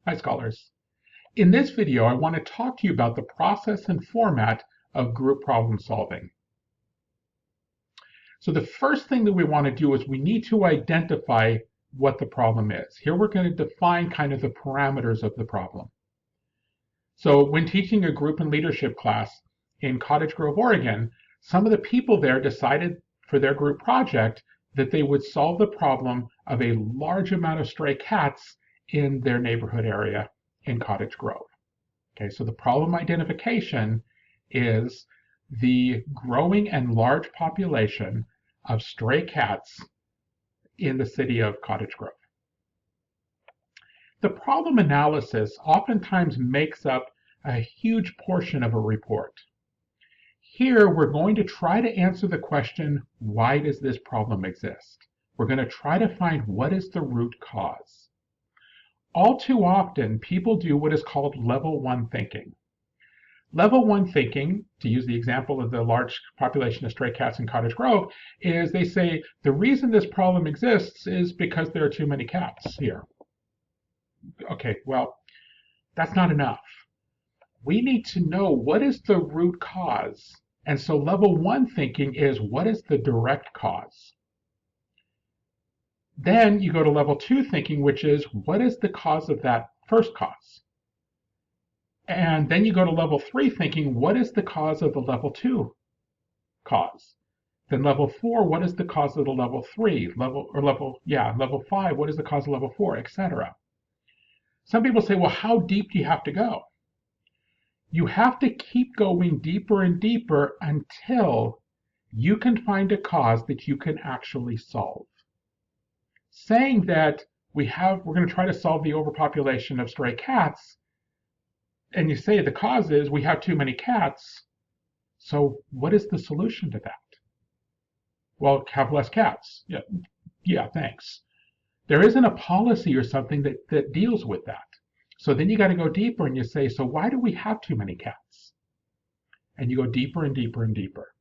Hi, scholars. In this video, I want to talk to you about the process and format of group problem solving. So the first thing that we want to do is we need to identify what the problem is. Here we're going to define kind of the parameters of the problem. So when teaching a group and leadership class in Cottage Grove, Oregon, some of the people there decided for their group project that they would solve the problem of a large amount of stray cats in their neighborhood area in Cottage Grove. Okay, so the problem identification is the growing and large population of stray cats in the city of Cottage Grove. The problem analysis oftentimes makes up a huge portion of a report. Here, we're going to try to answer the question, why does this problem exist? We're going to try to find what is the root cause. All too often, people do what is called level one thinking. Level one thinking, to use the example of the large population of stray cats in Cottage Grove, is they say the reason this problem exists is because there are too many cats here. Okay, well, that's not enough. We need to know what is the root cause. And so level one thinking is what is the direct cause? Then you go to level two thinking, which is what is the cause of that first cause? And then you go to level three thinking, what is the cause of the level two cause? Then level four, what is the cause of the level three? Level five, what is the cause of level four, etc. Some people say, well, how deep do you have to go? You have to keep going deeper and deeper until you can find a cause that you can actually solve. Saying that we're going to try to solve the overpopulation of stray cats, and you say the cause is we have too many cats, so what is the solution to that? Well, have less cats. Yeah, thanks. There isn't a policy or something that deals with that. So then you got to go deeper and you say, so why do we have too many cats? And you go deeper and deeper and deeper.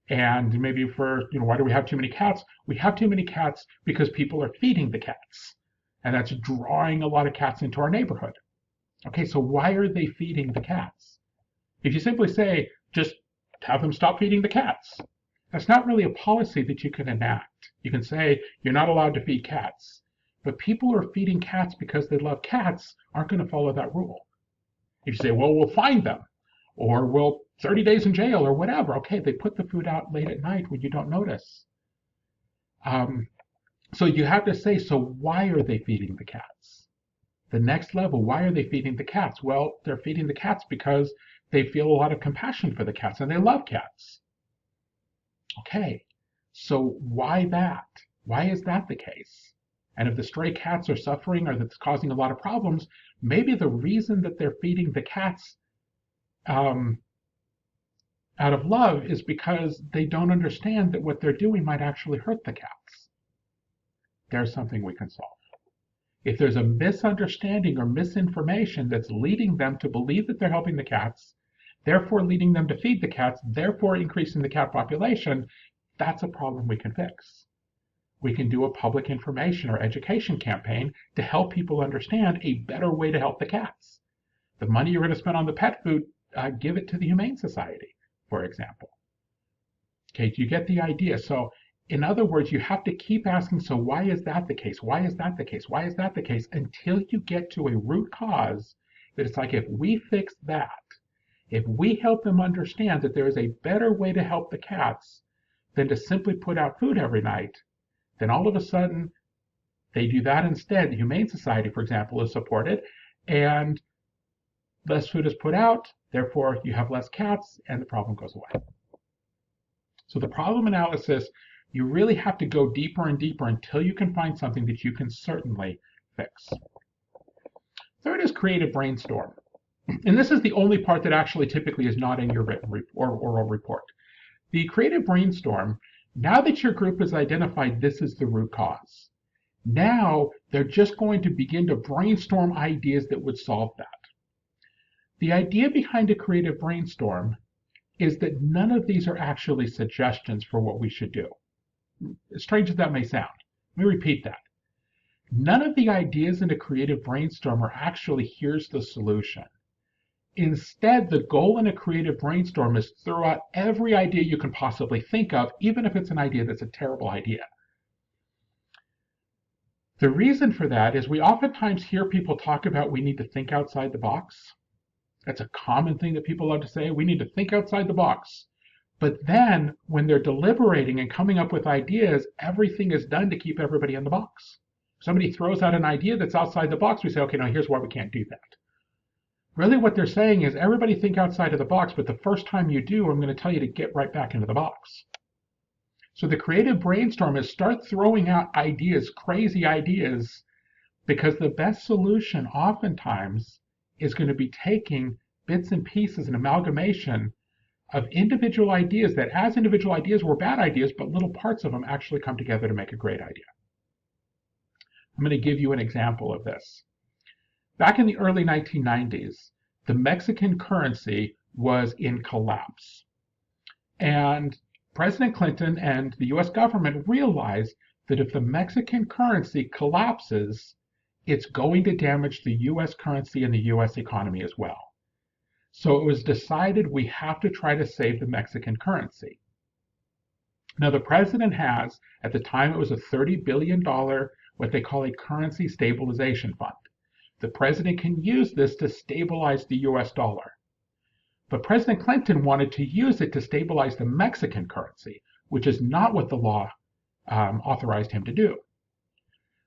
And maybe why do we have too many cats? We have too many cats because people are feeding the cats. And that's drawing a lot of cats into our neighborhood. Okay, so why are they feeding the cats? If you simply say, just have them stop feeding the cats, that's not really a policy that you can enact. You can say, you're not allowed to feed cats. But people who are feeding cats because they love cats aren't going to follow that rule. If you say, well, we'll fine them, or we'll 30 days in jail, or whatever. Okay, they put the food out late at night when you don't notice. So you have to say, so why are they feeding the cats? The next level, why are they feeding the cats? Well, they're feeding the cats because they feel a lot of compassion for the cats and they love cats. Okay, so why that? Why is that the case? And if the stray cats are suffering or that's causing a lot of problems, maybe the reason that they're feeding the cats out of love is because they don't understand that what they're doing might actually hurt the cats. There's something we can solve. If there's a misunderstanding or misinformation that's leading them to believe that they're helping the cats, therefore leading them to feed the cats, therefore increasing the cat population, that's a problem we can fix. We can do a public information or education campaign to help people understand a better way to help the cats. The money you're going to spend on the pet food, give it to the Humane Society, for example. Okay, you get the idea. So in other words, you have to keep asking, so why is that the case? Why is that the case? Why is that the case? Until you get to a root cause that it's like, if we fix that, if we help them understand that there is a better way to help the cats than to simply put out food every night, then all of a sudden they do that instead. The Humane Society, for example, is supported, and less food is put out, therefore you have less cats, and the problem goes away. So the problem analysis, you really have to go deeper and deeper until you can find something that you can certainly fix. Third is creative brainstorm. And this is the only part that actually typically is not in your written or oral report. The creative brainstorm, now that your group has identified this is the root cause, now they're just going to begin to brainstorm ideas that would solve that. The idea behind a creative brainstorm is that none of these are actually suggestions for what we should do. As strange as that may sound, let me repeat that. None of the ideas in a creative brainstorm are actually, here's the solution. Instead, the goal in a creative brainstorm is throw out every idea you can possibly think of, even if it's an idea that's a terrible idea. The reason for that is we oftentimes hear people talk about we need to think outside the box. That's a common thing that people love to say. We need to think outside the box. But then when they're deliberating and coming up with ideas, everything is done to keep everybody in the box. Somebody throws out an idea that's outside the box. We say, okay, now here's why we can't do that. Really what they're saying is everybody think outside of the box, but the first time you do, I'm going to tell you to get right back into the box. So the creative brainstorm is start throwing out ideas, crazy ideas, because the best solution oftentimes is going to be taking bits and pieces, an amalgamation of individual ideas that as individual ideas were bad ideas, but little parts of them actually come together to make a great idea. I'm going to give you an example of this. Back in the early 1990s, the Mexican currency was in collapse. And President Clinton and the US government realized that if the Mexican currency collapses, it's going to damage the US currency and the US economy as well. So it was decided we have to try to save the Mexican currency. Now the president has, at the time it was a $30 billion, what they call a currency stabilization fund. The president can use this to stabilize the US dollar. But President Clinton wanted to use it to stabilize the Mexican currency, which is not what the law authorized him to do.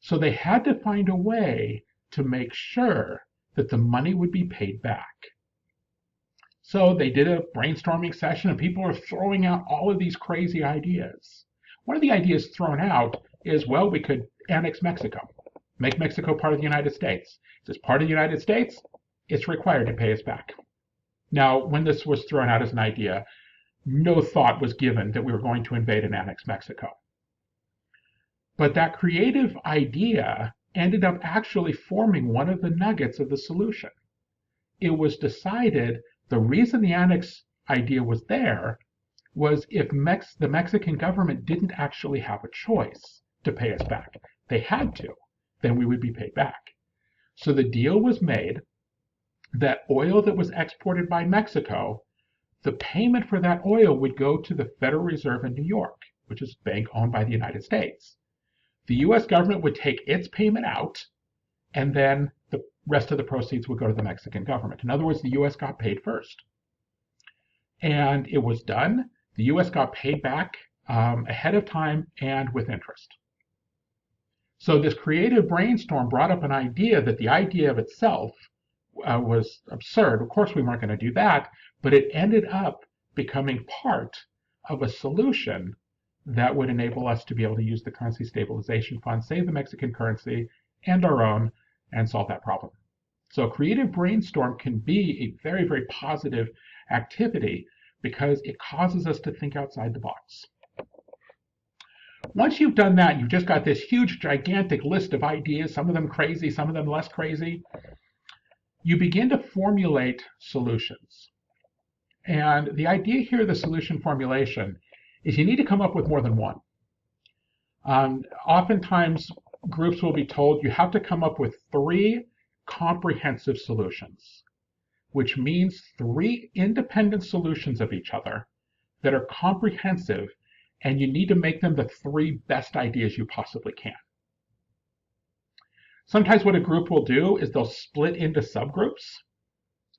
So they had to find a way to make sure that the money would be paid back. So they did a brainstorming session and people are throwing out all of these crazy ideas. One of the ideas thrown out is, well, we could annex Mexico, make Mexico part of the United States. If it's part of the United States, it's required to pay us back. Now, when this was thrown out as an idea, no thought was given that we were going to invade and annex Mexico. But that creative idea ended up actually forming one of the nuggets of the solution. It was decided the reason the annex idea was there was if the Mexican government didn't actually have a choice to pay us back. They had to, then we would be paid back. So the deal was made that oil that was exported by Mexico, the payment for that oil would go to the Federal Reserve in New York, which is a bank owned by the United States. The US government would take its payment out, and then the rest of the proceeds would go to the Mexican government. In other words, the US got paid first. And it was done. The US got paid back ahead of time and with interest. So this creative brainstorm brought up an idea that the idea of itself was absurd. Of course, we weren't going to do that, but it ended up becoming part of a solution that would enable us to be able to use the currency stabilization fund, save the Mexican currency and our own, and solve that problem. So a creative brainstorm can be a very, very positive activity because it causes us to think outside the box. Once you've done that, you've just got this huge, gigantic list of ideas, some of them crazy, some of them less crazy. You begin to formulate solutions. And the idea here of the solution formulation is you need to come up with more than one. Oftentimes, groups will be told you have to come up with 3 comprehensive solutions, which means 3 independent solutions of each other that are comprehensive, and you need to make them the 3 best ideas you possibly can. Sometimes what a group will do is they'll split into subgroups,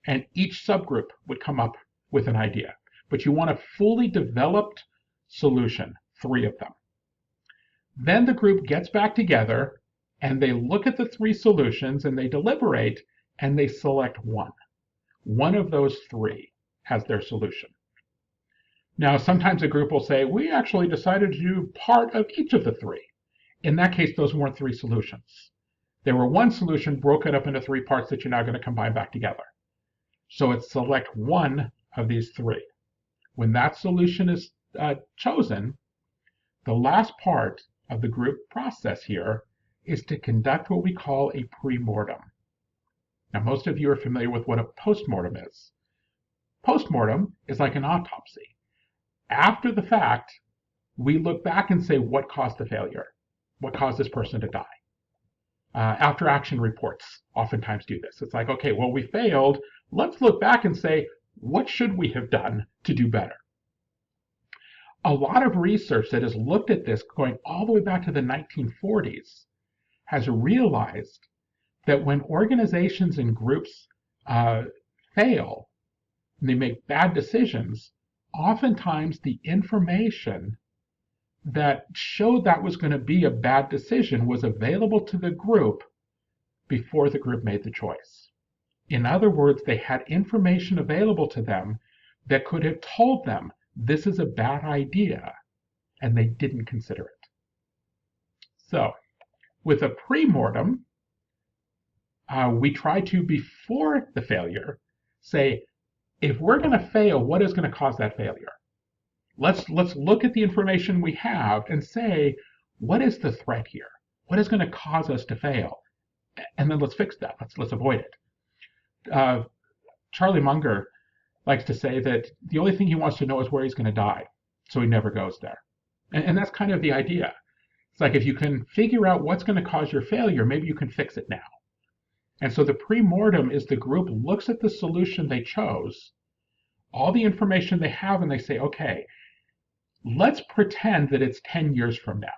and each subgroup would come up with an idea. But you want a fully developed solution, 3 of them. Then the group gets back together, and they look at the 3 solutions, and they deliberate, and they select one. One of those 3 has their solution. Now, sometimes a group will say, we actually decided to do part of each of the 3. In that case, those weren't 3 solutions. There were one solution broken up into 3 parts that you're now going to combine back together. So it's select one of these 3. When that solution is chosen, the last part of the group process here is to conduct what we call a pre-mortem. Now, most of you are familiar with what a post-mortem is. Post-mortem is like an autopsy. After the fact, we look back and say, what caused the failure? What caused this person to die? After action reports oftentimes do this. It's like, okay, well, we failed. Let's look back and say, what should we have done to do better? A lot of research that has looked at this going all the way back to the 1940s has realized that when organizations and groups fail, and they make bad decisions, oftentimes the information that showed that was going to be a bad decision was available to the group before the group made the choice. In other words, they had information available to them that could have told them this is a bad idea, and they didn't consider it. So, with a pre-mortem, we try to, before the failure, say, if we're going to fail, what is going to cause that failure? Let's look at the information we have and say, what is the threat here? What is going to cause us to fail? And then let's fix that. Let's avoid it. Charlie Munger likes to say that the only thing he wants to know is where he's going to die, so he never goes there. And that's kind of the idea. It's like if you can figure out what's going to cause your failure, maybe you can fix it now. And so the pre-mortem is the group looks at the solution they chose, all the information they have, and they say, okay, let's pretend that it's 10 years from now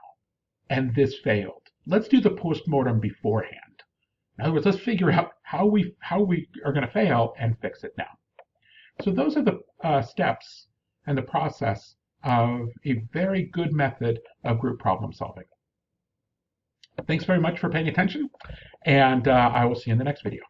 and this failed. Let's do the post-mortem beforehand. In other words, let's figure out how we are going to fail and fix it now. So those are the steps and the process of a very good method of group problem solving. Thanks very much for paying attention, and I will see you in the next video.